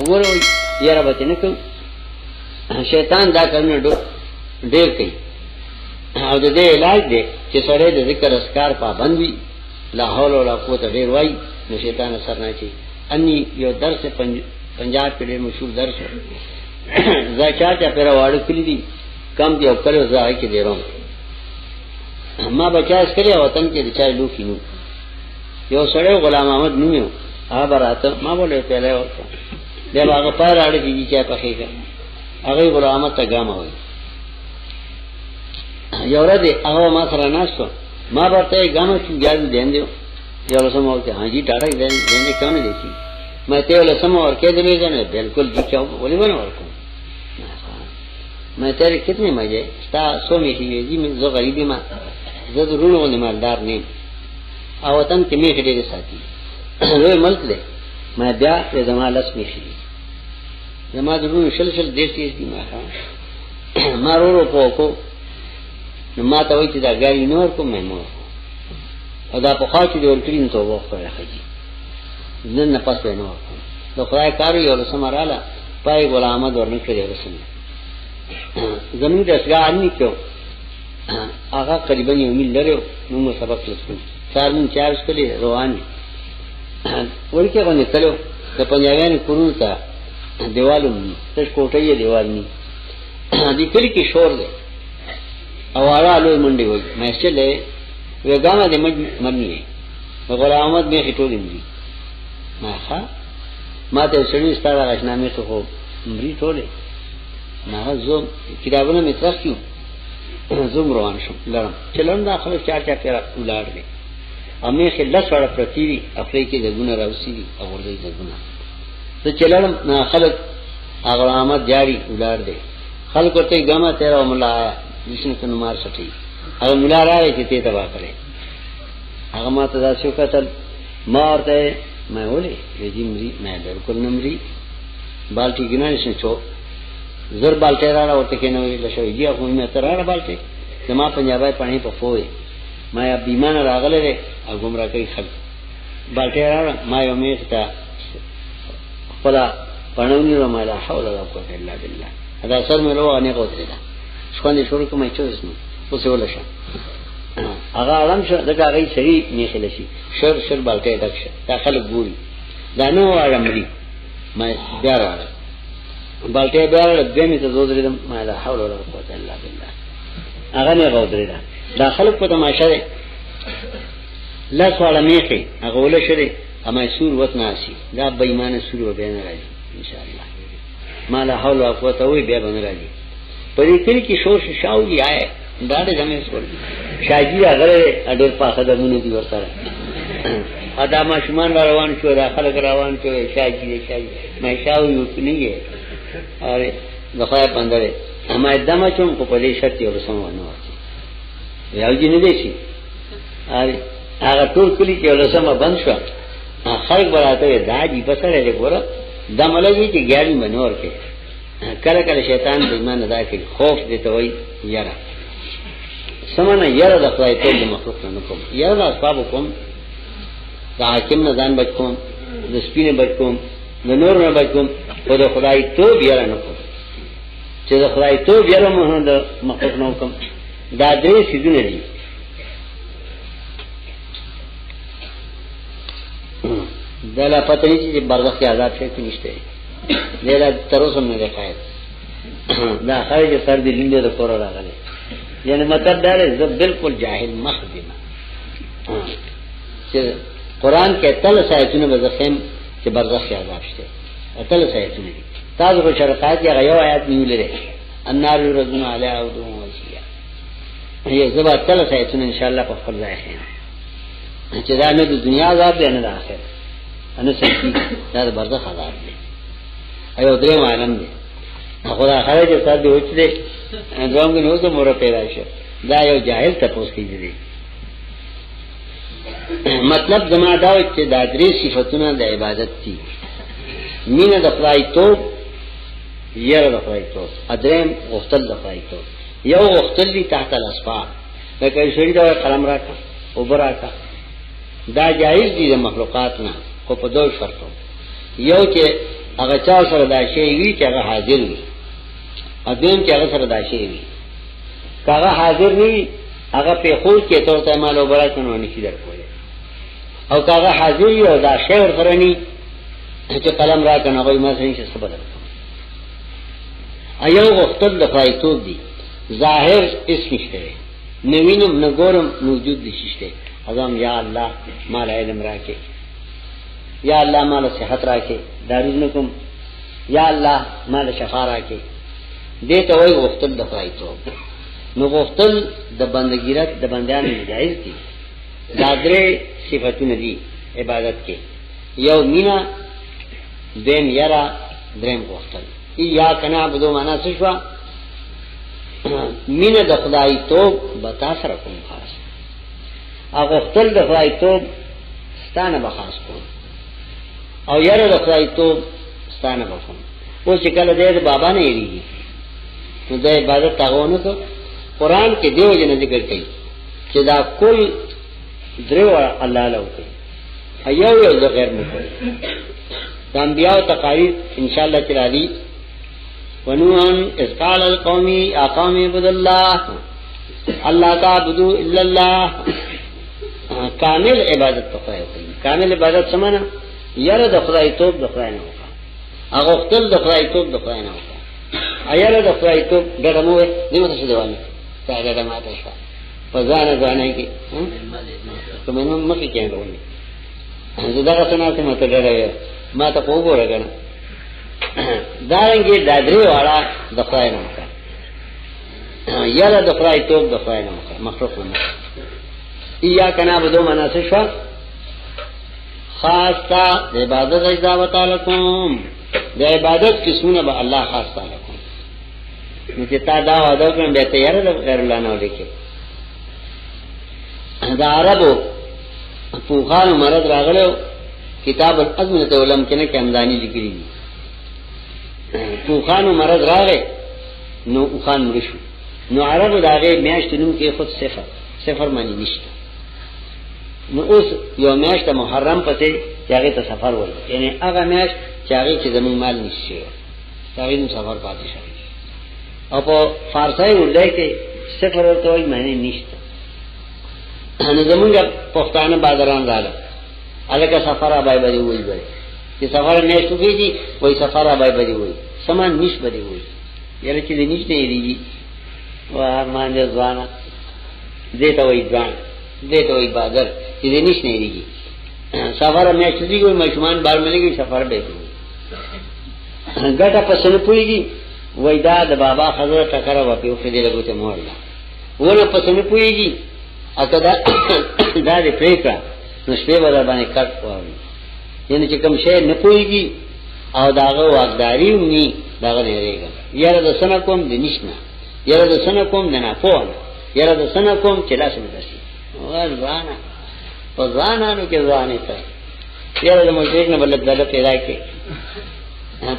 وګوره یاره به نه کوم شیطان دا کارونه ډېر کوي او د دې علاج دی چې سره د ذکر اسکار پابند وي لا حول ولا قوت ډېر وای نو شیطان اثر نه کوي اني یو درس پنجاب کې ډېر مشهور درس زچا پیرا واړو کلی دي کم دی او کله ځای کې دی روم ما بچا اس کړی وطن کې د چا لوکي نو یو سره غلام احمد نومو هغه راته ما بوله پیاله ورته دی هغه پاره اړ دي چې په خېګه هغه غلام ته ګام وای یو ورځ هغه ما سره ناشته ما ورته ګام چې ګال دیندو یو سم ورته هاجي ټاټا دیندې کونه دي ما ته له سم ورکه دې نه بالکل دي چې ولې ونه ورکو ما ته کتنی مجه ستا سومې دي من زو غریبی ما زه درونو ولې مالدار نه او وطن کې میخ ډېر ساتي لوی ملک دی ما بیا د زمالس میخي زما درونو شل دیسي دي ما ورو پوکو نو ما ته وایي چې دا ګاډي نور کوم مې او دا په خاطر دی ورکړین ته وخت راځي نن نه پاسه نه وکړ نو خدای کار یو سمراله پای غلام احمد ورنکړي ورسنه زمين د اسګار نه کېو هغه قریبا یو میل لري نو سبق لسکو 4 من 4 کلی رواني ورکه باندې کلو د پنځاګانې کورو ته دیوالو تش کوټې دیوال ني دې کلی کې شور دی او اړه له منډي وای مې چلے وګاما دې منني غلام احمد به ټولې دي ما ته سړي ستاره غشنامه ته خو مري ټوله ما زه کتابونه مترخ کیو زوم روان شم لرم چلون داخله چار پیرا ولار دي امه خلص وړ پرتیری افریقي دغونه راوسی دي او ورته دغونه ته چلم خلک هغه احمد جاری ولار دي خلک ته ګما تیرا مولا جسنه کنه مار سټي هغه مولا راځي چې ته تبا کړي هغه ما ته داسو کتل مارته مې ولې دې مري مې بالکل نمري بالټي ګنای شنه چو زر بالټه را ورته کې نو لښوي دی خو مې تر را بالټه زما پنجابای پانی په فوې ما بیمانه راغله او ګمرا کوي خلک بالټه را ما یو مې ته خدا پڼونی و ما لا حول ولا قوت الا بالله دا سر مې روانه نه کوتره څنګه شروع کومه چې وسنو اوسه ولشه هغه علم شو دغه غي سری نه خلشي شر بالټه دښه داخله ګوري دا نو علمري ما بیا راغله بالټه بیا دمه ته زودريدم ما لا حول ولا قوت الا بالله هغه نه غوډريدا داخله په تماشه ده لا سوال میخي هغه ول شری اما سور وت ناسي دا بېمانه سور و به نه راځي ان شاء الله ما لا حول ولا قوت وي به نه راځي پرې کلی کې شور شاولي آئے دا دې زمين سور شاجي هغه اډر پاسه دمونه دي ورسره ادا ما شومان روان شو را خلک روان شو شاجي مې شاو یو کنيږي اره دغه باندې اما دمه چوم کو په دې شرط یو سمونه ورته یو جن دې شي اره هغه ټول کلی کې له سم بند شو خلک براته داجی بسره دې ګوره دملږي چې ګاډي منور کې کله کله شیطان د ایمان ادا کوي خوف دې ته وای یاره سمانه یاره د خدای ته د مخلوق نه کوم یاره د اسباب کوم د حاکم نه ځان بچ کوم د سپینه بچ کوم د نور نه بچ کوم په د خدای ته یاره نه کوم چې د خدای ته یاره مه د مخلوق نه کوم دا درې سيزونه دي دلا پته نشي چې برزخ کې آزاد شي نشته دلا تر اوسه نه ښایي دا خارج سر دې لیندې د کور راغلي یعنی مطلب دا دی زه بالکل جاهل مخدمه چې قران کې تل سایتونه بزخم چې برزخ کې آزاد شي تل سایتونه تاسو په شرقات کې غيو آیات نیولې النار يرزون علی عودهم وشیا هي زبا تل سایتونه ان شاء الله په خپل ځای خیر چې دا نه د دنیا عذاب دی نه د آخرت انا سکی دا برزخ عذاب دی ایو درې عالم دی خدا خارج صاحب دی وچ دی دوامګ نو ته مور پیدا شه دا یو جاهل تاسو کې دي مطلب زما دا چې دا درې صفاتونه د عبادت دي مینه د خدای تو یره د خدای تو ادریم غختل د خدای تو یو غختل دي تحت الاسفار لکه شری دا قلم راکا او براکا دا جایز دي د مخلوقات نه خو په دوه شرطو یو چې هغه چا سره دا شی وی چې هغه حاضر وي اذن چې هغه سره دا شی وي هغه حاضر وي هغه په خو کې تور ته مال او برکت نه شي درکوي او هغه حاضر وي او دا شی ورغرني چې قلم را کنه وای ما سره څه بدل ایو وختل د فایتوب دي ظاهر اسم نشته نوینم نګورم موجود دي شته اعظم یا الله مال علم راکې یا الله مال صحت راکې دارونکم یا الله مال شفا راکې دې ته وای وختل د فایتوب نو وختل د بندګیرت د بندیان جایز دي دا درې صفاتونه دي عبادت کې یو مینا دین یرا دریم وختل یا کنا عبدو معنا څه شو مینه د خدای توب بتا سره کوم خاص هغه خپل د خدای توب ستانه به خاص کوم او یاره د خدای توب ستانه به کوم او چې کله دې بابا نه یریږي نو د عبادت تاغونه کو قران کې دیو جن ذکر کوي چې دا کل درو الله له کوي ایو یو د غیر نه کوي د انبیاء تقاریر ان شاء الله تعالی ونوحن اذ قال القوم يا قوم اعبدوا الله الله تعبدوا الا الله کامل عبادت کوي کامل عبادت سمانه یره د خدای توب د خدای نه وکړه هغه خپل د خدای توب د خدای نه وکړه ایره د خدای توب ګرمو دیمه څه دیوانه څنګه د ماته شو په ځان ځانای کې کومه مکه کې راوړي زه دا څنګه ته ماته ډېر ما ته وګوره کنه دارنګي دادری والا د خدای نه وکړه یاره د خدای توب د خدای نه وکړه مخلوق نه یا کنا بدو مناسه شو خاص تا د عبادت اجزا وتعالى کوم د عبادت قسمونه به الله خاص تعالی کوم نو چې تا دا وعده کوم به تیار د غیر الله نه ولیکي دا عربو فوخان مرض راغلو کتاب الازمنه علم کې نه کمدانی ذکرې فوخان مرض راغې نو خان مرشو نو عربو داغه میاشتونو کې خود صفر معنی نشته نو اوس یو میاشت محرم پته چاغه ته سفر وای یعنی هغه میاشت چاغه چې زمون مال نشي چاغه نو سفر پاتې شي او په فارسی ولای کې صفر ورته وای معنی نشته نو زمونږ پښتانه بازاران رااله الګه سفر ابای بده وای وای چې سفر میاشتو کېږي وای سفر ابای بده وای سمان نش بده وای یره چې نش نه یریږي وا مانځه ځوانا دته وای ځان دته وای بازار چې نش نه یریږي سفر میاشتو دی کوئی مشمان بار ملګي سفر به کوي ګټه پسنه پويږي وای دا د بابا حضرت ټکر و په خو دې لګوته مولا ونه پسنه پويږي اته دا دې پریکا نو شپه به باندې کټ وایي یعنی چې کوم شی نه پويږي او داغه واغداري ونی داغه نه ریګا یاره د سن کوم د نشنا یاره د سن کوم نه نه پوه یاره د سن کوم چې لاس مې دسي وروانا په ځانانو کې ځانې ته یاره د مشرک نه بل دله پیدا کې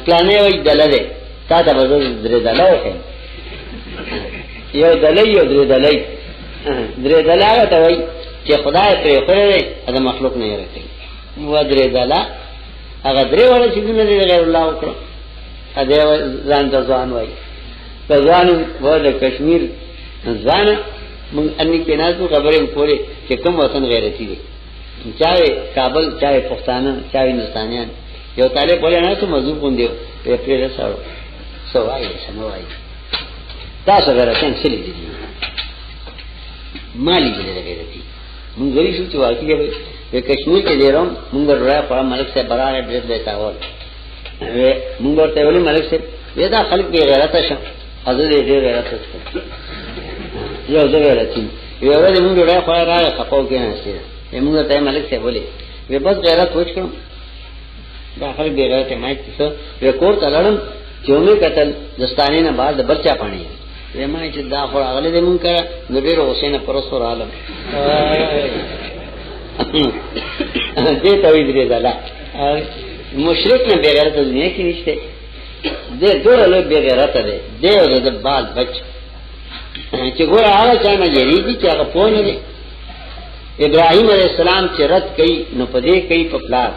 پلانې وای دله ده تا ته وځو درې دله وکړي یو دله یو درې دله ته وای چې خدای ته خره د مخلوق نه یې راکړي و درې دله هغه درې وړه چې نه دی غیر الله وکړه ا دې ځان ته ځان وای ته ځان و د کشمیر ځان مونږ اني کې نازو خبرې وکړې چې کوم وطن غیرتی دي چاہے کابل چاہے پښتانه چاہے هندستانيان یو طالب بوله نه ته موضوع کوندې په پیره سره سوای سموای تاسو غره څنګه سلی دي مالی دې غیرتی مونږ غوړي شو چې واقعي په کشمیر کې دیرم مونږ راځه په ملک سے برابر ډېر دیتا و مونږ ورته ولې ملک سے ودا خلک به غیرت شه حضرت دې غیرت شه یو ځای راځي یو ورځ مونږ راځه خپاو کې نه شي موږ ته ملک سے بوله وی بس غیرت وښکم دا خلک به غیرت مای څه ریکورډ تلړم چومې قتل دستانه نه بعد بچا پانی وی ما چې دا خو اغله دې مونږ کړه نو ډېر حسین پرستور عالم دې ته وی درې دلا مشرک نه به غیرت دنیا کې نشته دې ډېر له به غیرت ده دې د بال بچ چې ګور هغه څنګه یریږي چې هغه پونه دي ابراهيم عليه السلام چې رد کړي نو پدې کوي په پلار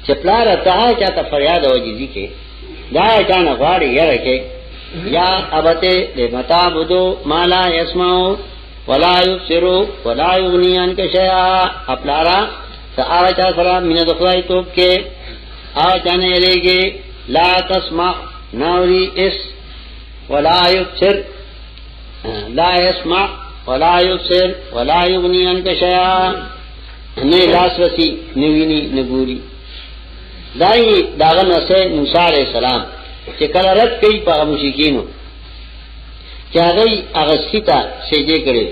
چې پلار ته چاته فریاد او جزي کې دا چانه غواړي یره کې یا ابته لمتا بدو مالا يسمعو ولا يبصرو ولا يغني عنك شيئا اپلارا سارا چا سره مینه د خدای توپ کې آ چانه یریږي لا تسمع نوري اس ولا يبصر لا يسمع ولا يبصر ولا يغني عنك شيئا نه لاس وسی نویني نګوري دای داغه نسه موسی عليه السلام چې کله رد کوي په مشرکینو چې هغه سیتا سجده کړي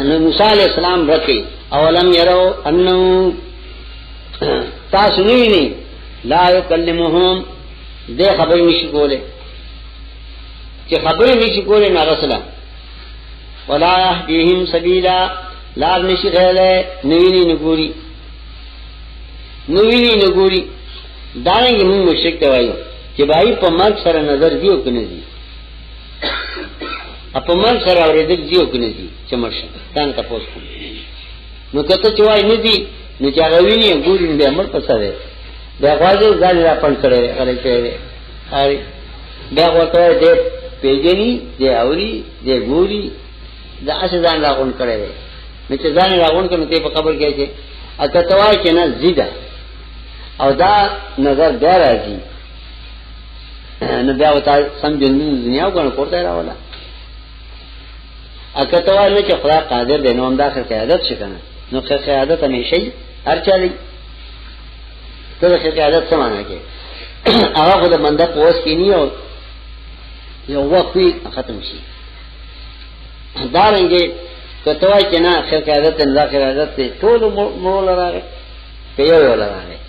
نو موسی عليه السلام رکې اولم يروا انه تاسو نه لا يكلمهم دې خبرې نشي کوله چې خبرې نشي کوله نه رسول ولا يهديهم سبيلا لار نشي غله نویني نګوري دانګي موږ مشرک ته وایو چې بای په مرګ سره نظر دیو کنه دي په مرګ سره اورېدل دیو کنه دي چې مرشه ځان ته پوښتنه نو کته چې وای نه دي نو چې راویني ګوري دې امر پسره بیا غواړي ځان را پڼ کړي غلې ته هاري بیا ورته دې پیژني دې اوري دې ګوري دا اسه ځان راغون کړي نو چې ځان راغون کړي ته په خبر کې چې اته توای چې نه زیدا او دا نظر بیا راځي نو بیا وتا سمجن دنیا وګڼه کوته راولا اته توای نه چې خدای قادر دی نو هم دا خیر قیادت شي کنه نو خیر قیادت همیشه هر چالي ته خیر قیادت سمانه کې هغه خو د منده پوس کې نه یو وخت ختم شي دارنګه کتوای چې نه خیر قیادت نه قیادت ټول مول راغی په یو راغی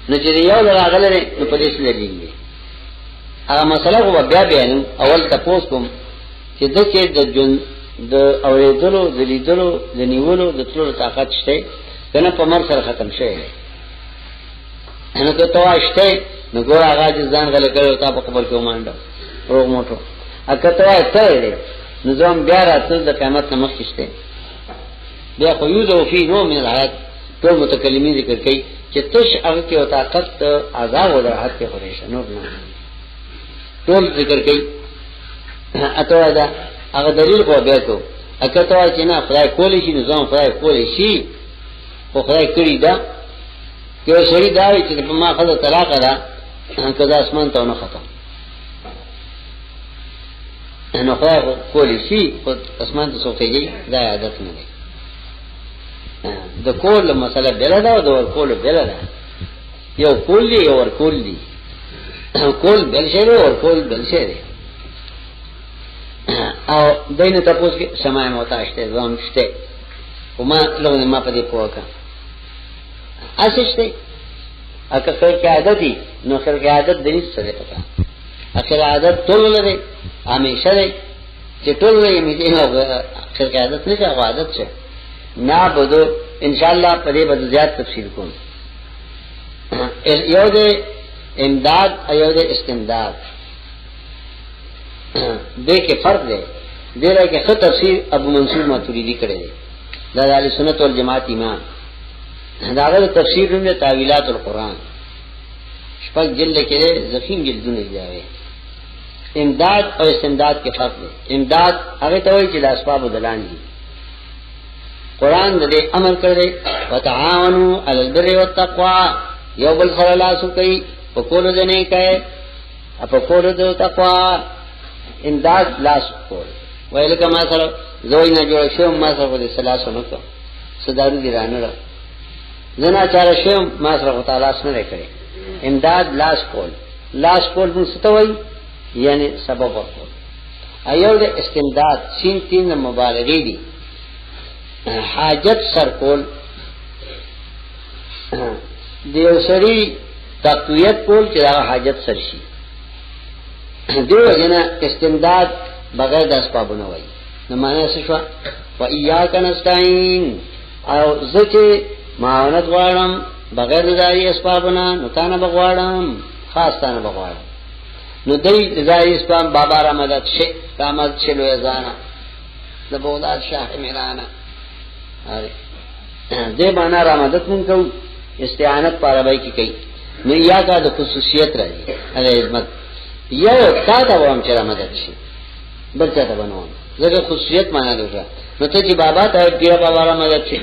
نو چې یو راغله نو په دې څه لګیږي هغه مسله خو بیا بیان اول تاسو کوم چې د کې د جون د اورېدلو د لیدلو د نیولو د ټولو طاقت شته کنه په مر سره ختم شي نو ته توای شته نو ګور هغه ځان غل کړو تا په خبر کې ومانډه روغ موټو اګه توای ته نظام بیا راځي د قیامت نمخ کېشته بیا خو یو دو فی نو من الحیات ټول متکلمین ذکر کوي چې تش هغه کې او طاقت عذاب او راحت کې خوريشه نور نه ټول ذکر کوي اته دا هغه دلیل خو بیا کو اګه ته چې نه خدای کولی شي نظام خدای کولی شي خو خدای کړی دا یو شری دا چې په ما خدای طلاق را کدا اسمان ته نه ختم نو خدای کولی شي خو اسمان ته سوتېږي دا عادت نه دی د کول مسله بل دا او د ور کول بل دا یو کول دی او ور کول دی کول بل شی او ور کول بل شی دی او دینه تاسو کې سمای موتاشته ځم شته کومه لونه ما په دې پوکا اسشته اګه خیر عادت دي نو خیر عادت د دې سره پتا اخر عادت ټول لري همیشه دی چې ټول یې میته خیر عادت نه څه عادت څه نه بده ان شاء الله په دې به زیات تفصیل کوم یو دې امداد ایو دې استمداد دې کې فرق دی دغه کې خط تفسیر ابو منصور ماتوریدی کړی دی د اهل سنت والجماعت امام داغه تفسیر هم تعویلات القرآن شپږ جلد کې زخیم جلدونه دی امداد او استمداد کې فرق دی امداد هغه ته وایي چې د اسباب دلان دي قرآن دې امر کړی وتعاونوا علی البر والتقوى یو بل سره لاسو کوي په کولو دې نه کوي په کولو د تقوا امداد لاس کول ویل کما سره زوی نه جوړ شو ما سره دې سلاسو نو کو صدارو دي رانه زنا چار شو ما سره تعالی سره کړی امداد لاس کول مستوي یعنی سبب ورکول ایو د استمداد سین تین مبالغه دي حاجت سر کول دیو سری تقویت کول چې دا حاجت سر شي دیو جنا استمداد بغیر د اسبابونو وای نو معنی څه شو و ایاک نستعين او زکه معاونت غواړم بغیر د اسبابونو نو تانه بغواړم خاص تانه بغواړم نو دای زای اسلام بابا را مدد شي قامت چلو ازانا د بولاد شاه میرانا دې باندې را مدد مون کو استعانت پاره وای کی کوي نو یا کا د خصوصیت راځي اره عظمت یو تا ته وام چې مدد شي بل څه ته بنوم زګه خصوصیت معنا لري نو ته چې بابا ته پیر بابا را مدد شي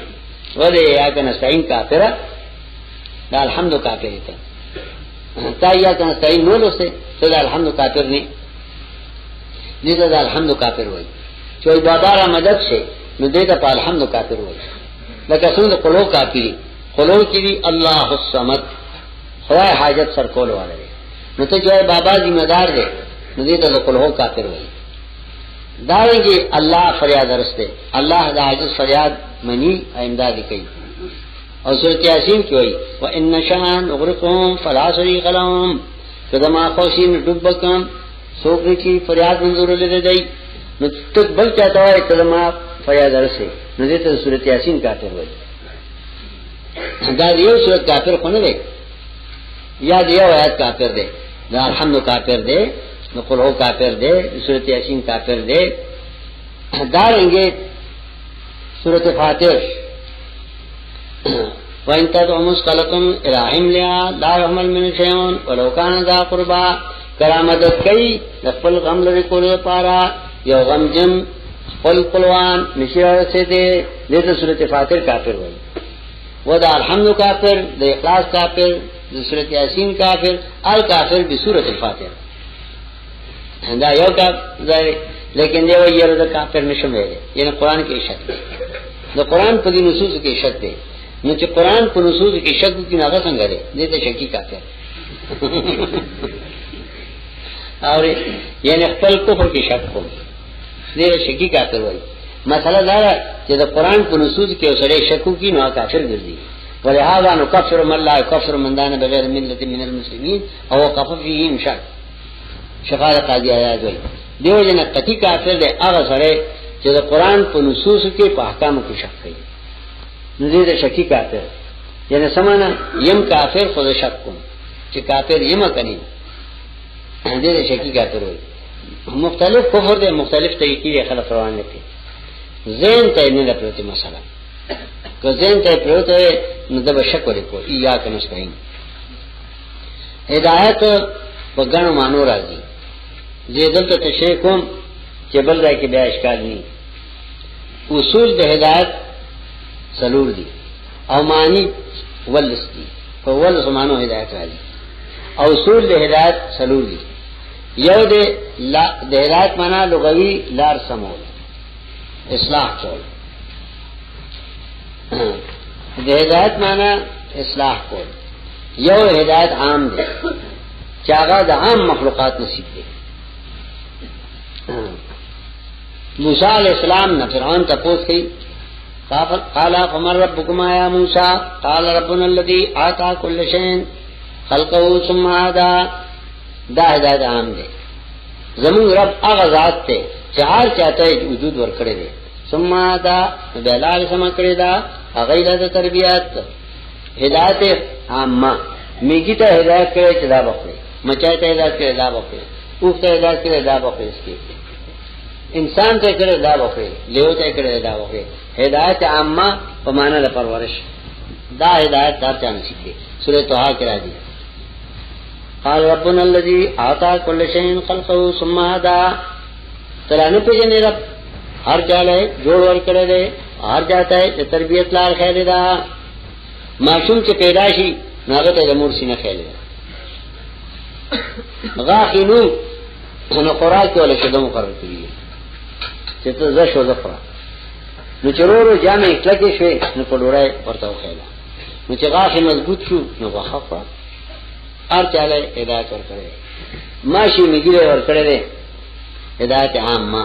ولې یا کنه ساين کافره دا الحمد کافر ته تا یا کنه ساين نو لسه ته دا الحمد کافر نه دې دا الحمد کافر وای چې بابا را مدد شي نو دې ته په الحمد کافر وای لکه څنګه قلو کافری قلو کې دی الله الصمد خدای حاجت سر کول والے نو ته چې بابا ذمہ دار دی نو دې ته قلو کافر وای داویږي الله فریاد درسته الله د عاجز فریاد منی امداد کوي او سورۃ یاسین کې وایي وان شان اغرقهم فلا صريخ لهم کله ما خوشین ډوبکم سوګری چې فریاد منظور لري دی نو ته بل چاته وایي کله ما فریاد درسه نو دې ته سورۃ یاسین کافر وایي دا یو سورۃ کافر خو نه دی یا یو آیات کافر دی دا الحمد کافر دی نو قل هو کافر دے سورۃ یاسین کافر دے دارنگے سورۃ فاتر وَإِن تَدْعُوا مُثْقَلَةٌ إِلَى حِمْلِهَا لَا يُحْمَلُ مِنْهُ شَيْءٌ وَلَوْ كَانَ ذَا قُرْبَى کرامت کئی خپل غم لري کولو پارا یو غم جن خپل قلوان نشیار سے دے دې سورۃ فاتر کافر وای ودا الحمد کافر د اخلاص کافر د سورۃ یاسین کافر الکافر بسورۃ الفاتر دا یو کا ځای لیکن دی وایره د کافر نشم ویل یعنی قران کې شک دی د قران په دې نصوص کې شک دی نو چې قران په نصوص کې شک کې نه څنګه دی دې ته شکی کافر اور یعنی خپل کفر کې شک کوم دې شکی کافر وایي مسله دا چې د قران په نصوص کې اوسره شک کوي نو کافر ګرځي ولهذا نكفر من لا يكفر من دان بغیر ملت من المسلمين او وقف فيهم شک شفاعت قاضی آیات وای دیو جن قطعی کافر دی هغه سره چې د قران په نصوص کې په احکام کې شک کوي نو دې شکی کافر یعنی سمانا یم کافر خود شک کوم چې کافر یم کني دې شکی کافر وای مختلف کفر دی مختلف طریقې خلق روان دي زین ته نه لپاره مسله که زین ته پروته نو د شک ورې کو یا کنه ستاین هدایت په ګڼو مانو راځي زیدل ته تشریح کوم چې بل ځای کې بیا اشکال نه اصول د هدایت څلور دي او معنی ولستی په ول زمانو هدایت راځي او اصول د هدایت څلور دي یو د هدایت معنا لغوي لار سمول اصلاح کول د هدایت معنا اصلاح کول یو هدایت عام دی چاغه د عام مخلوقات نصیب دي موسی علیہ السلام نے فرعون تپوس کی قال فمن ربكما يا موسى قال ربنا الذي اعطى كل شيء خلقه ثم هدى دا هدایت عام دی زمون رب هغه ذات ته چار چاته وجود ورکړي دي ثم هدى بلال سم کړی دا هغه د تربيات هدایت عامه میګی ته هدایت کړی چې دا وکړي مچای ته هدایت کړی دا وکړي اوخ ته هدایت کړی دا وکړي اسکی انسان ته کړی دا وکړي لیو ته کړی دا وکړي هدایت عامه په معنا د پرورش دا هدایت دار چا نصیب دي سورۃ طه کې راځي قال ربنا الذي اعطى كل شيء خلقه ثم هدى ترانه پیژنې رب هر چاله جوړ ور کړی دی هر چاته تربیت لار خیر دا معصوم چې پیدا شي ناغه ته د مور سینه خیر دی غاخینو نو خوراک ولا شدو مقرر کړی چې ته زه شو زفرا نو چرورو جامې کلکې شوې نو په ډوړای ورته وخیلا نو چې غاخ مضبوط شو نو واخفا ار چاله هدایت ورکړي ماشي میګره ورکړي دي هدایت عامه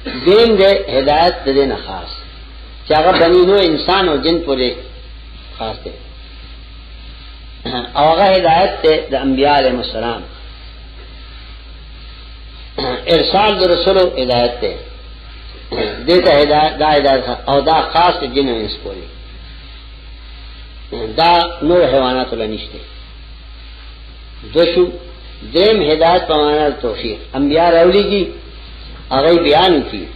دین دې هدایت دې نه خاص چې هغه بنی نو انسان او جن پورې خاص دی او هغه هدایت ته د انبیاء علیهم السلام ارسال د رسول هدایت ته دته هدایت دا هدایت او دا خاص جن او انس پورې دا نور حیوانات له نشته دوشو دیم هدایت په معنا توفیق انبیاء راولېږي هغه بیان کی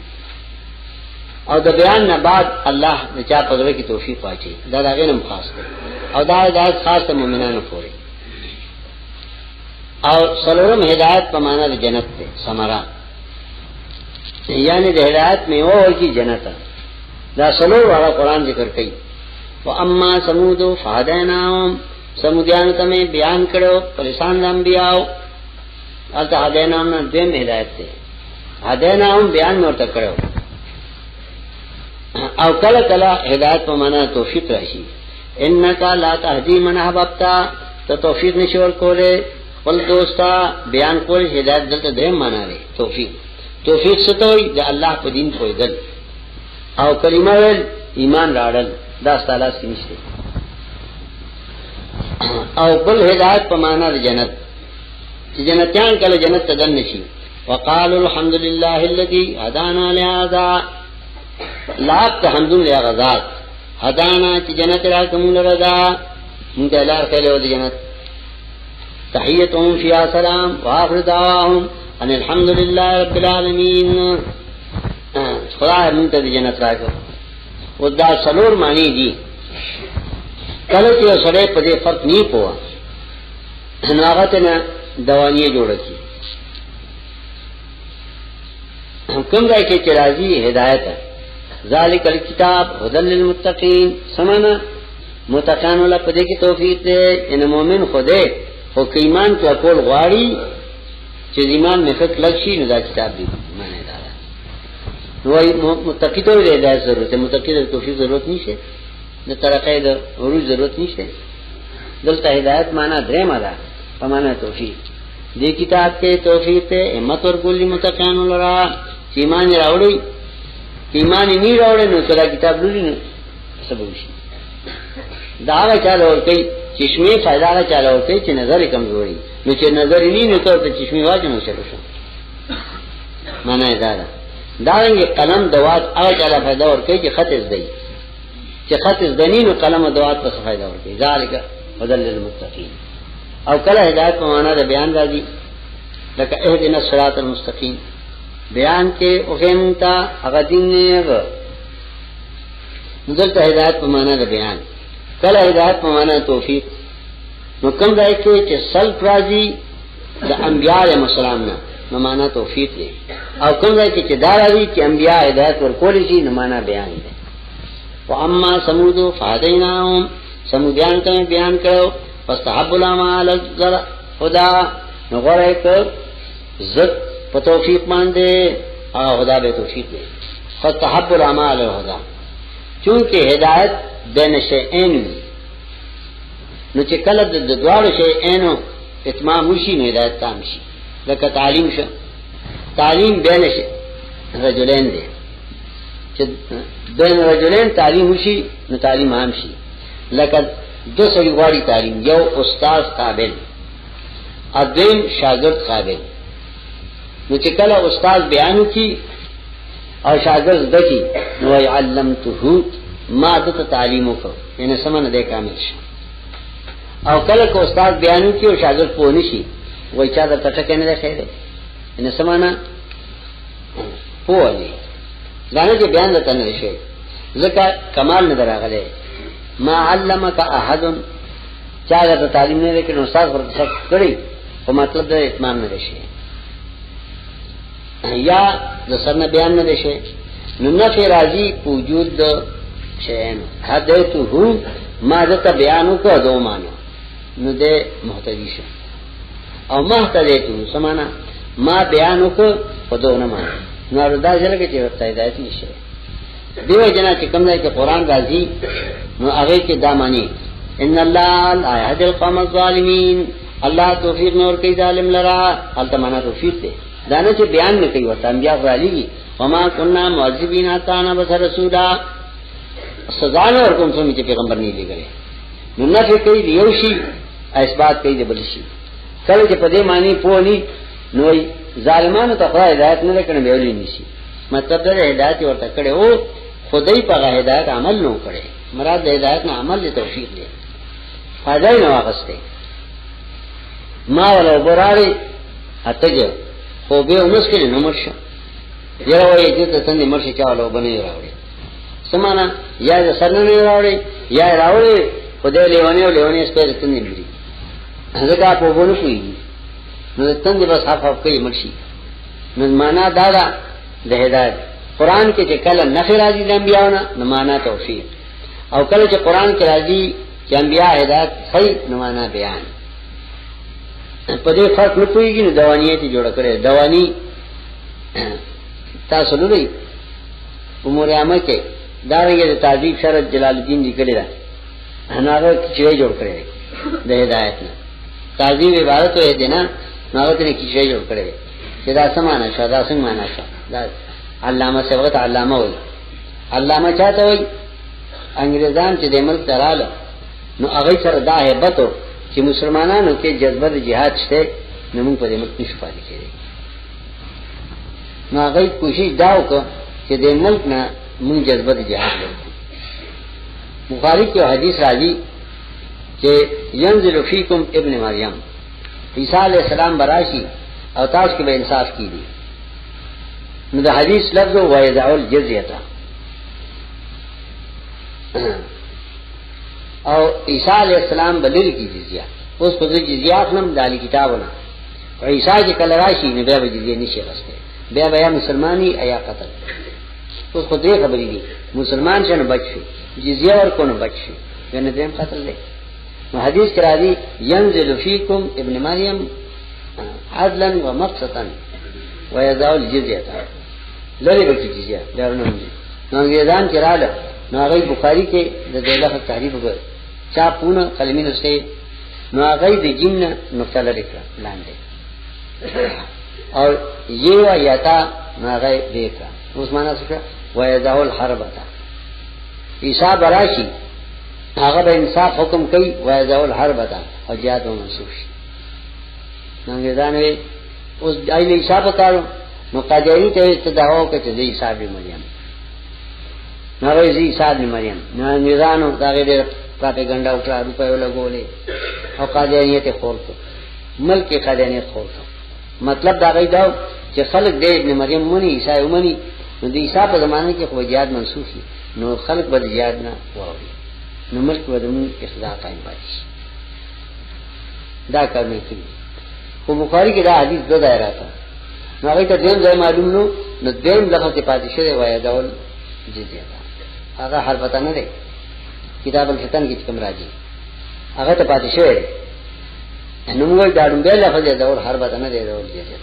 او د بیان نه بعد الله د چا په دغه کې توفیق واچي دا هغه نم خاص دی او دا ہدایت خاص مومنانو پورې. او سلورم ہدایت په معنا د جنت ته ثمرہ، یعنی د ہدایت میں وہ کی جنت دا سلور والا قرآن ذکر کئی. واما ثمود فهدیناهم سمودیان تمہیں بیان کرو پریشان انبیاء التا هدیناهم نه دیم ہدایت ته هدیناهم بیان ورته کرو. او کله کله ہدایت په معنا توفیق راشي. انک لا تهدی من احببت، تو توفیق نشور کوله خپل دوستا بیان کول ہدایت دلته دیم معنا لري توفیق. توفیق ستوي د الله په دین پویدل او کلمه ول ایمان راړل دا تعالی سنشته. او بل هدایت په معنا د جنت چې جنتیان کله جنت ته دن نشي. وقالوا الحمد لله الذي هدانا لهذا، لاک حمدن لیا غزات هدانا چې جنت را کوم لردا مونږ لار کله د جنت. تحیتهم فیها سلام واخر دعواهم ان الحمد لله رب العالمین. خدای مونږ ته جنت راکړه. ودا سلور معنی دي. کله چې سره په دې فرق نه پوها نو هغه ته دوانیه جوړه کی. کوم ځای کې چې راځي هدایت ذالک الکتاب هدى للمتقین، سمانا متقین ولا پدې کې توفیق ده. ان مؤمن خوده خو ایمان کې خپل غواړي چې ایمان مخک لګشي نو دا کتاب دی معنی دا وای متقی ته دې هدایت ضرورت، متقی ته توفیق ضرورت نشته، د طرقې د عروج ضرورت نشته. دلته هدایت معنی درې ماده په معنی توفیق. دې کتاب کې توفیق ته همت ورکولي متقین لرا چې ایمان راوړي. ایمان نه راوړي نو کله کتاب لولي نو سبب شي. دا چاله ورته چشمه فائدہ چاله ورته چې نظر کمزوري نو چې نظر نه نو ته چشمه واجنو شروع شو معنی دا ده. داوینګ قلم دوات هغه چاله فائدہ ورته چې خط زدي، چې خط زدنی نو قلم دوات ته فائدہ ورته. ذالک هدى للمتقین. او کله ہدایت په معنا د بیان راځي لکه اهدنا الصراط المستقیم بیان کې اوګمتا هغه دینه دلته ہدایت په معنا د بیان. کله ہدایت په معنا توفیق. نو کوم ځای کې چې سلف راځي د انبیاء علیهم السلام نه نو معنا توفیق دی. او کوم ځای کې چې دا راځي چې انبیاء هدایت ورکول شي نو معنا بیان دی. واما ثمود فهدیناهم سمودیان ته بیان کړو فاستحب العمل الهدى نو غره ک زت په توفیق باندې او خدا به توفیق دی. فاستحب العمل الهدى چونکه هدایت بین شیئین نو چې کله د دوړو شیئینو اتمام وشي نو هدایت تام شي. لکه تعلیم شو، تعلیم بین رجلین دی چې بین رجلین تعلیم وشي نو تعلیم عام شي. لکه دو سړي غواړي تعلیم، یو استاد قابل ادم شاګرد قابل. نو چې کله استاد بیان کی او شاګرد دکی نو علمته ما دته تعلیم وکړ یعنی سمنه ده کامل شي. او کله کو استاد بیان کی او شاګرد پوه نشي وای چا د تټکه نه ده خیره یعنی سمانه پوه نه دانه چې بیان ده نه شي ځکه کمال نه دراغله. ما علمک احد چا د تعلیم نه لیکن استاد ورته کړی په مطلب د اتمام نه شي یا د سرنه بیان نه شي نو نه راضی وجود د شین حدیثه ما د بیانو کو دو مانو نو ده محتدی شو. او محتدیتو سمانا ما بیانو کو په دو نه مانو نو دا ځل کې چې ورته هدایت نشي. دیو جنا چې کوم ځای کې قران راځي نو هغه کې دا معنی ان الله لا يهدي القوم الظالمين، الله توفیق نور کوي ظالم لرا. البته معنا توفیق ده دانه چې بیان نه کوي ورته انبیاء علی وما كنا معذبين حتى نبعث رسولا. سزا نه ورکوم چې پیغمبر نه لګره نو نه کوي یو شی اثبات کوي د بل شي. کله چې په دې معنی پونی نو ظالمانو ته خدای هدایت نه کړي به ولې نشي. مطلب دا هدایت ورته کړي او خدای په هدایت عمل نه کړي. مراد د هدایت نه عمل دی توفیق دی. فائدہ نه واغسته ما ولا براري اتګه خو به اوس کې نه مرشه یره وایي چې ته څنګه مرشه چالو بنې راوړي سمانا یا سرنه راوړي یا راوړي خدای لیوانی سپیر تندې مری ځکه په وونه کوي نو تندې بس حق کوي مرشي نو معنا دا د هدایت قران کې چې کله نخ راځي د انبیاءونه نو معنا توفیق او کله چې قران کې راځي چې انبیاء هدایت صحیح نو معنا بیان په دې فرق نه کوي نو دوانیه ته جوړ کړي دوانی تاسو لوري امور عامه کې دا یې د تعذیب شرط جلال الدین لیکلی دا هغه چې جوړ کړي د هدایت نه تعذیب عبارت وې دي نه هغه ته کې جوړ کړي چې دا سمانه شو دا څنګه معنا شو دا علامه سبقت علامه وي علامه چاته وي انګريزان چې د ملک دراله نو هغه سره دا hebat چې مسلمانانو کې جذبه د جهاد شته نو موږ په دې ملک نشو پاتې کېږي نو هغه کوشش دا وکړه چې د ملک نه موږ جذبه د جهاد وکړو بخاری کې حدیث راځي چې ينزل فیکم ابن مریم عیسی علیہ السلام براشي او تاسو کې به انصاف کیږي نو د حدیث لفظ او ويدعو الجزيه او عیسی علیہ السلام بدل کی جزیه اوس په دې جزیه خپل دالی کتابونه او عیسی چې کله راشي نو بیا به جزیه نشي غسته بیا مسلمانی ایا قتل اوس خو دې خبرې دي مسلمان شنه بچي جزیه ورکو نه بچي کنه دې قتل دی نو حدیث کرا دی ينزل فیکم ابن مریم عدلا ومقسطا ويذاو الجزيه لری بچی جزیه دارونه نو انګریزان کراله نو هغه بخاری کې د دغه تعریف وکړ چا پونه کلمې نشته نو هغه د جن نقطه لري لاندې او یو یاتا نو هغه دیکھا اوس معنا څه ويذاو الحرب تا عیسی براشي هغه به انصاف حکم کوي ويذاو الحرب تا او جهاد منسوخ شي نو انګریزان اوس دایله حساب کارو نو قاضي ته تداو کوي چې عیسی ابن مریم نو عیسی ابن مریم نو انګریزانو دا غیر پروپاګاندا او روپے لګولې او قاضي ته خورته ملک قاضي خورته مطلب دا غي دا چې خلک د ابن مریم مونږ عیسی ومني نو د عیسی په زمانه کې خو جهاد منسوخ شي نو خلک به جهاد نه ووري نو ملک ودمن اخلاق قائم پاتې دا کار نه کوي خو بخاری کې دا حدیث دو دایره تا نو هغه ته دیم ځای معلوم نو دیم لفظ پاتې شوی وای داول جزیه هغه هر پتا نه دی کتاب الفتن کې کوم راځي هغه ته پاتې شوی نو موږ دا ډېر لفظ داول هر پتا نه دی داول جزیه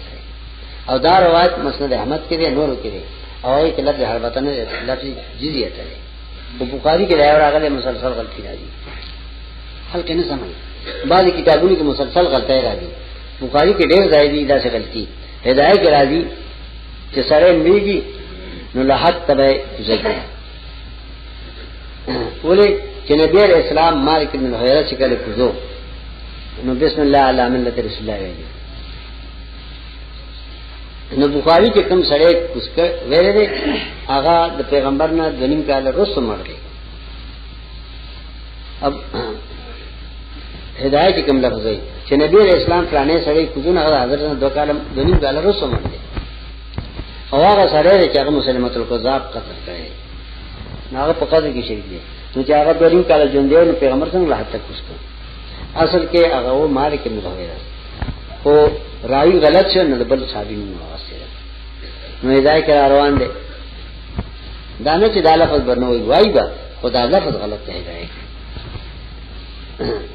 او دا روایت مسند احمد کې دی نور کې دی او هغه کې لفظ هر پتا نه دی لفظ جزیه ته دی په بخاری کې دا راغلی مسلسل غلطی راځي حل کې نه سمای بعض کتابونو کې مسلسل غلطۍ راځي بخاری کې ډېر ځای دي دا څه غلطي هدايت کې راځي چې سره میږي نو لحق تبع ذکر ولې چې نبی اسلام مالک بن حویرہ چې کله کوزو نو بسم الله علی ملت رسول الله ویلي نو بخاری کې کوم سره کوسک ویلې دي هغه د پیغمبر نه دنیم کاله رسو مرګي اب هدايت کوم لفظ دی چې نبی اسلام پرانه سره کوزونه حضرت دوه کالم دنیم کاله رسو مرګي او هغه سره چې هغه مسلمت القذاب قتل کړي هغه په قضیه کې شریک دي نو چې هغه دنیم کاله ژوند دی نو پیغمبر څنګه لا تک کوسک اصل کې هغه و مالک بن حویرہ او راوی غلط شو نه بل صحابي نه واسطه نو هدايت روان دي دانه چې دا لفظ برنوي وای با خدا لفظ غلط دی هدايت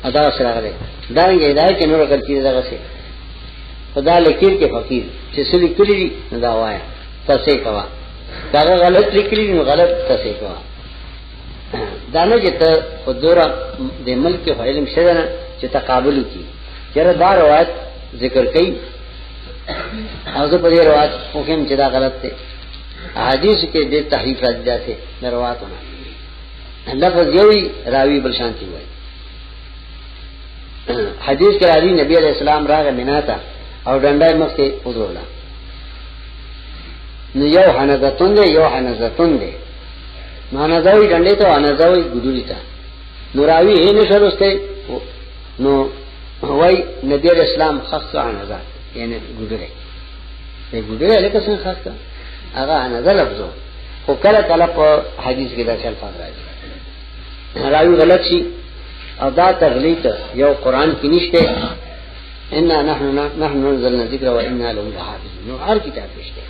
ادا سره غلط دا یې هدايت کې نور غلطي دغه څه خدا لیکل کې فقیر چې څه لیکلي نه دا وایا تاسو کوا دا غلط لیکلي نو غلط تاسو کوا دانه چې ته خدورا د ملک علم شدنه چې تقابل کی چیرې دا روایت ذکر کړي او زه په دې روایت حکم چې دا غلط دی حدیث کې د تحریف راځي ځکه روایتونه لفظ یوي راوی بل شانتي وای حدیث کې راځي نبی عليه السلام راغی مناتا او ډنډای مخ ته ودرولا نو یو حنزتون دی مانځوي ډنډې ته انځوي ګډوري ته نو راوی یې نشرسته نو وای نبی اسلام خاص عنزه یعنی ګډره دې ګډره لکه څنګه خاصه هغه عنزه لفظو خو کله کله په حدیث کې دا څه الفاظ راځي راوی غلط شي او دا تغلیط یو قرآن کی نشته انا نحن نزلنا ذکر و انا له لحافظون نو هر کتاب نشته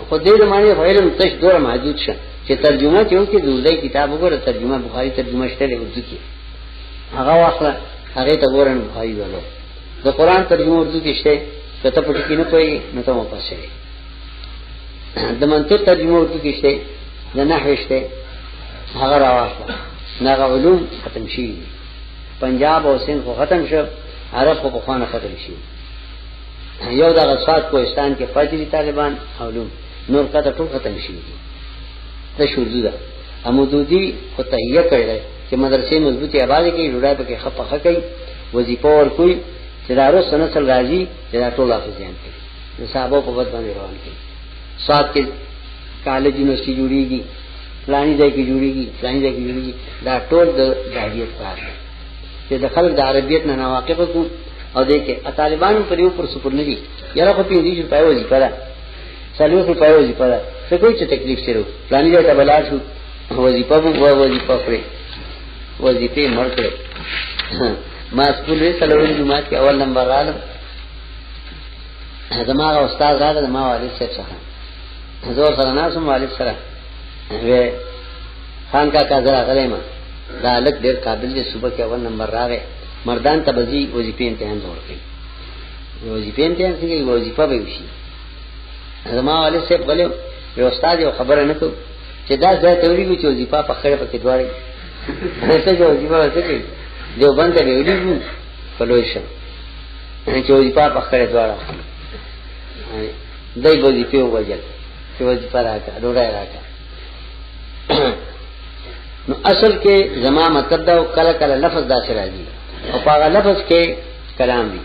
خو دې معنی علم تش دور محدود شه چې ترجمه چون کې دوزای کتاب وګوره ترجمه بخاری ترجمه شته اردو کې هغه واخله هغه ته ګورن بخاری ولو د قرآن ترجمه اردو کې شته کته پټ کې نه کوي نو ته واپس شي د منطق ترجمه اردو کې شته د نحو شته هغه راواخله ناغه علوم ختم شي پنجاب او سند خو ختم شو عرب خو خوانه ختم شي یو د غصات کوهستان کې فاجری طالبان علوم نور کته ټول ختم شي ته شوزو ده امودودی خو تهیه کړل چې مدرسې مضبوطی آباد کې جوړای پکې خپخه کوي وظیفه ور کوي چې دارو سنت راځي چې دا ټول حافظان کوي نو صاحبو په ود باندې روان کوي سات کې کالج یونیورسيټي جوړیږي پلاني ځای کې جوړیږي پلاني ځای کې جوړیږي دا ټول د داعیت کار دی چې د خلک د عربیت نه واقف کو او دې کې طالبانو پر یو پر سپور نه دي یاره په 50 روپۍ وظیفه ده 40 روپۍ وظیفه ده څه کوي چې تکلیف شروع پلاني ځای ته بلار شو وظیفه وظیفه پرې وظیفه مړ کړې ما سکول یې سلوون جمعه کې اول نمبر عالم زما استاد راغله ما والد صاحب څخه زور سره ناسم والد سره و خان کا کازرا غلیما دا لک ډیر قابل دي صبح کې اول نمبر راغې مردان تبزی وظیفه امتحان جوړ کړي وظیفه امتحان څنګه وظیفه به وشي زما والد صاحب غلو یو استاد یو خبره نه کو چې دا ځای ته ویلو چې وظیفه په خړه پکې دواري ته جو وظیفه وکړي جو باندې ویلو فلوشن چې وظیفه په خړه دواره دای وظیفه وجل چې وظیفه راکړه ډوړای راکړه نو اصل کې زما مطلب دا کله کله لفظ داسې راځي او هغه لفظ کې کلام دی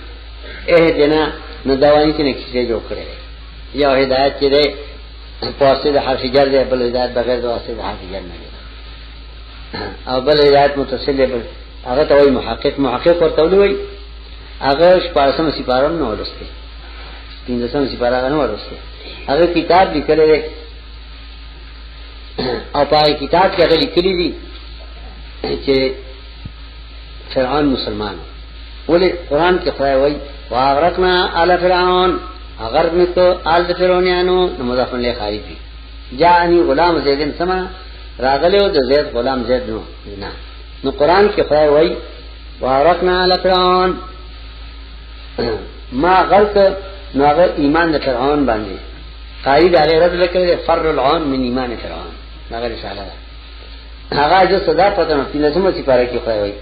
اهدنا نو داوانی کې نکته جوړ کړي یا هدایت چې ده پواسطه د حرف جر ده بل هدایت بغیر د واسطه د حرف جر نه او بل هدایت متصل ده هغه ته وایي محقق ورته وایي هغه شپارسم سپارم نه ولسته 300 سپارا نه ولسته هغه کتاب لیکل دی او پای کتاب کې هغه لیکلي دي چې فرعون مسلمان ولې قران کې خدای وایي واغرقنا آل فرعون اغرق نکو آل فرعونانو نو مضاف له خارج دي جاءني غلام زیدن سما راغلو د زید غلام زید نو قران کې خدای وایي واغرقنا آل فرعون ما غلط نو هغه ایمان د فرعون باندې قائد هغه رد وکړي فر العون من ایمان فرعون هغه رساله هغه جو صدا پته نو تلسمه سپاره کې خدای وایي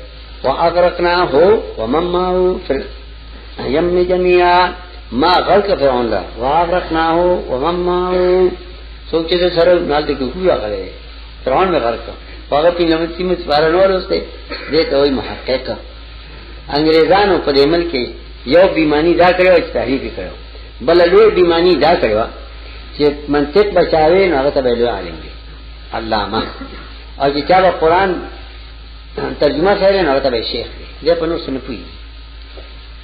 واغرقناه ومن معه في اليم جميعا ما غرق فرعون لا واغرقناه ومن معه سوچ دې سره نال دې کویا غلې فرعون میں غرق هغه په لمسی مې سپاره نو ورسته دې ته وایي محقق انګريزانو په عمل کې یو بیمانی دا کړو چې تحریف کړو بل لوی بیمانی دا کړو چې منطق بچاوي نو هغه ته ویلو عالم دی علامه او چې چا قرآن ترجمه کړي نو هغه ته شیخ دی دې په نور څه نه پوي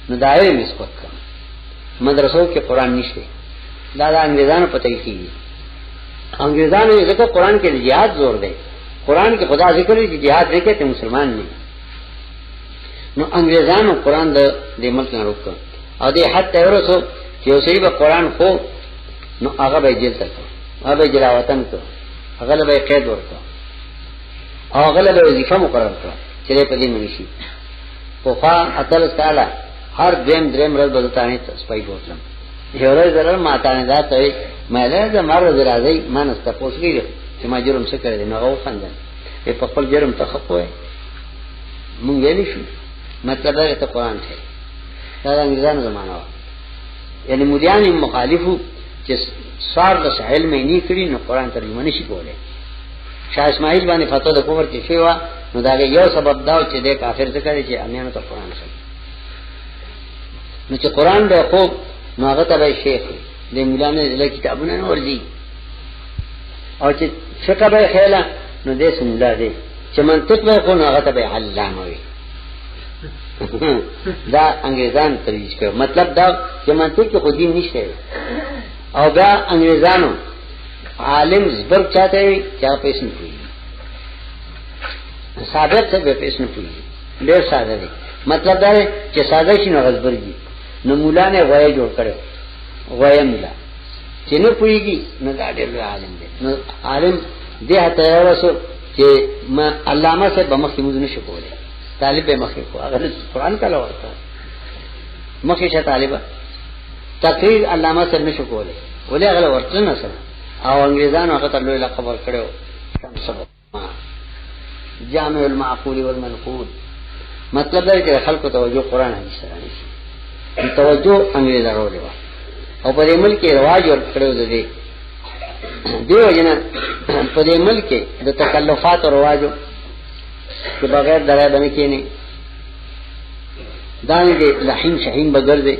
نو دایره مسکوت کړه مدرسو کې قرآن نشته دا انګريزانو په تېخي انګريزانو یې ته قرآن کې jihad زور دی قرآن کې خدا ذکر دی چې jihad وکړي ته مسلمان نه نو انګريزانو قرآن د ملک نه روک او دې حتی ورسو چې اوسې به قرآن خو نو هغه به جیل تک هغه جلا وطن ته هغه به قید ورته هغه به وظیفه مقرر کړه چې په دې منی شي په خوا اتل تعالی هر دریم ورځ بدلتانه سپای ګوتلم یو ورځ درل ماتانه دا ته مې له زماره درازي مانسته پوسګي چې ما جرم څه کړی نو هغه خندل په خپل جرم ته خپوي مونږ ویلی شو مطلب دا ته قرآن ته دا انګريزانو زمانہ یعنی مليان مخالفو چې سوار د ساحل مې نه کړی نو قرآن ترجمه نشي کولای شاه اسماعیل باندې فتوا د کومر کې شوی و نو دا یو سبب دا چې د کافر څخه چې امیانو ته قرآن شي نو چې قرآن د خو نو هغه ته شیخ د مولانه د کتابونو نه ورځي او چې فقہ به خیاله نو دې سملا دې چې منطق به کو نو هغه ته علامه وي دا انګريزان ترویج کړ مطلب دا چې منطق کې خو دین نشته او دا انګريزانو عالم زبر چاته وي چې پیسې نه کوي سابق څه به پیسې نه کوي ډېر ساده دی. مطلب دا دی چې ساده شي نو غزبرږي. نو مولا نه غوې جوړ کړو، غوې مولا چې نه پويږي نو دا ډېر عالم دی. نو عالم دې هته ورسو چې ما علامه سے بمخې موږ نشو کولای، طالب به مخې کو اگر قرآن کله ورته مخې شه طالبہ تقریر علامه سے نشو کولای، ولې هغه ورته نه سره او انګريزانو هغه ته لوی لقب ورکړو جامع المعقول والمنقول. مطلب دا چې خلکو توجه قرآن حدیث سره نشي، توجه انګريزانو ورو او په دې ملک کې رواج ورکړو دي. دیو جنا په دې ملک کې د تکلفات او رواجو چې بغیر درای باندې کې نه دانه دې لحیم شهین بغیر دې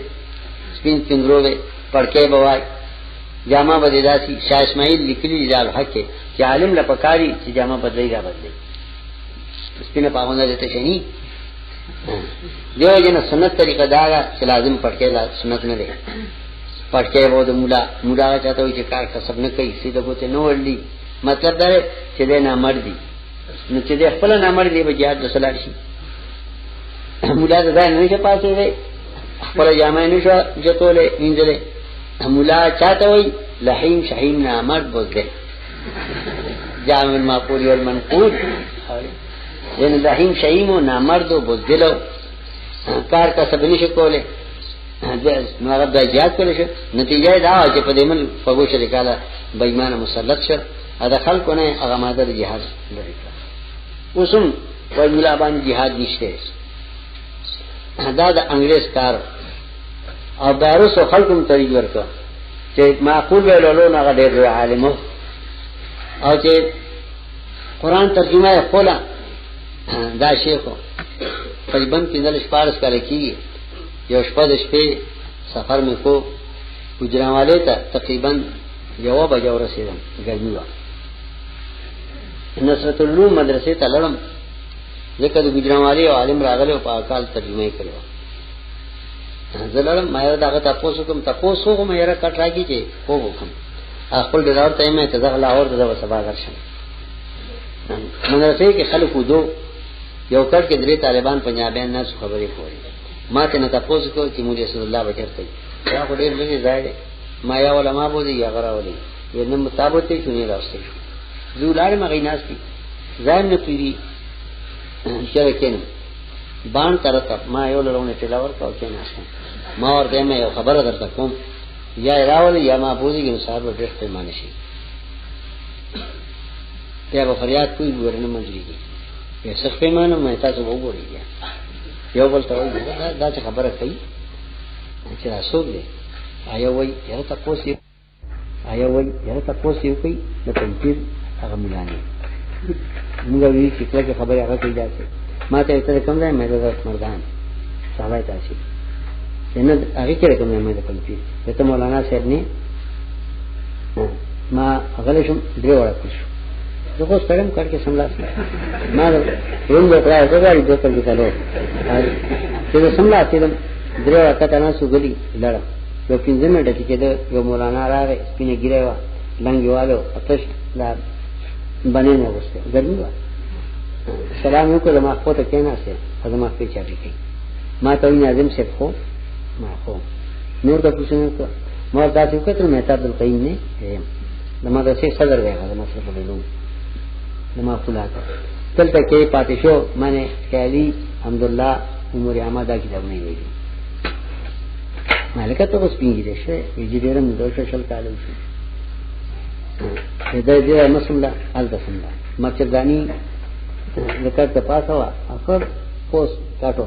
سپین څنګهوي پړکې بوای جامه بدلاسي. شاه اسماعیل لیکلي جال حق کې چې عالم لپکاري چې جامه بدلې را بدلې سپینه پاونه دې ته شنی. دیو جنا سنت طریقه دا چې لازم پړکې لا سنت نه دی. پټکې وو د مولا چاته وي چې کار کسب نه کوي سیده کوته نو ولي. مطلب دا چې دې نه مړ دي نو چې دې خپل نه مړ دي به jihad وسلار شي. مولا دا نه چې پاتې وي خپل جامه نشو جتولې وینځلې. مولا چاته وي لحیم شهین نه مړ بوزه جامع المعقول والمنقول. ین لحیم شهیم نه مړ دو بوزلو کار کسب نشي کوله نو هغه د جهاد کړی شو. نتیجه دا چې په دې مل فغوش لیکاله بېمانه مسلط شو ادا خلکو نه هغه ماده د جهاد لري. اوسم وای مولا باندې جهاد نشته دا د انګريز کار او دارو سو خلکو طریق ورکا چې معقول ویلو نه هغه ډېر عالم او چې قران ترجمه یې کوله دا شیخو تقریبا 15 کال کېږي. یو شپه د شپې سفر مې کو ګجرانواله ته تقریبا یو بجې ورسېدم، ګرمي و. نصرت العلوم مدرسې ته لړم ځکه د ګجرانواله او عالم راغله او په اکال ترجمه یې کړو. زلالم ما یو دغه تاسو کوم تاسو کوم یې را کټ راګی چې وګورم خپل ډلار ته مې ته ځغلا اور د سبا درشم. مدرسې کې خلکو دو یو کټ کې درې طالبان پنجابیان نه خبرې کوي. ما ته نه تاسو کو چې موږ رسول الله بچر کوي دا خو ډېر لږه ځای دی. ما یا علماء بودي یا غراولي ینه مطابق ته شونی راستي زولار مغی ناستی ځان نه پیری چر کېنه بان طرف ما یو لرونه تلاور کاو کې ناشته. ما ورته مې یو خبره درته کوم یا راولي یا ما بودي کې صاحب ډېر پیمانه شي ته به فریاد کوي ورنه منځري کې په څه پیمانه مې تاسو وګورئ. یو بل ته وایي دا څه خبره کوي چې رسول دی آیا وایي یاره تاسو کوي د تنفيذ هغه ملانه موږ وی چې کله خبره هغه کوي دا ما ته ته کوم ځای مې د مردان صحابه تاسو څنګه هغه کې کوم مې د تنفيذ ته مولانا صاحب نه ما هغه شم درې وړه کړو زه خو ستړم کار کې سملاس ما روم د پرای ته غاړي د تل کې له چې سملاس دې درې وخت نه سګلي لړ یو 15 منټه کې د یو مولانا راغی سپینه ګیره وا لنګیوالو اتش لا باندې نه وسته ګرمي وا سلام وکړه ما خو ته کېنا سه ازما په چا کې ما ته ویني اعظم سے خو ما خو نور د پوښتنه کو ما تاسو کتل مې تاسو د قین نه دما د سي صدر وایي دا مسله په لوم دما فلاک تلته کې پاتې شو معنی کالي الحمدلله عمر احمد کی دونه ویلي مالک ته اوس پیږي شه ویجیرم دوه شل کالو شو دا دې مسله التسملا مچدانی لکه ته پاسه وا اخر پوس کاټو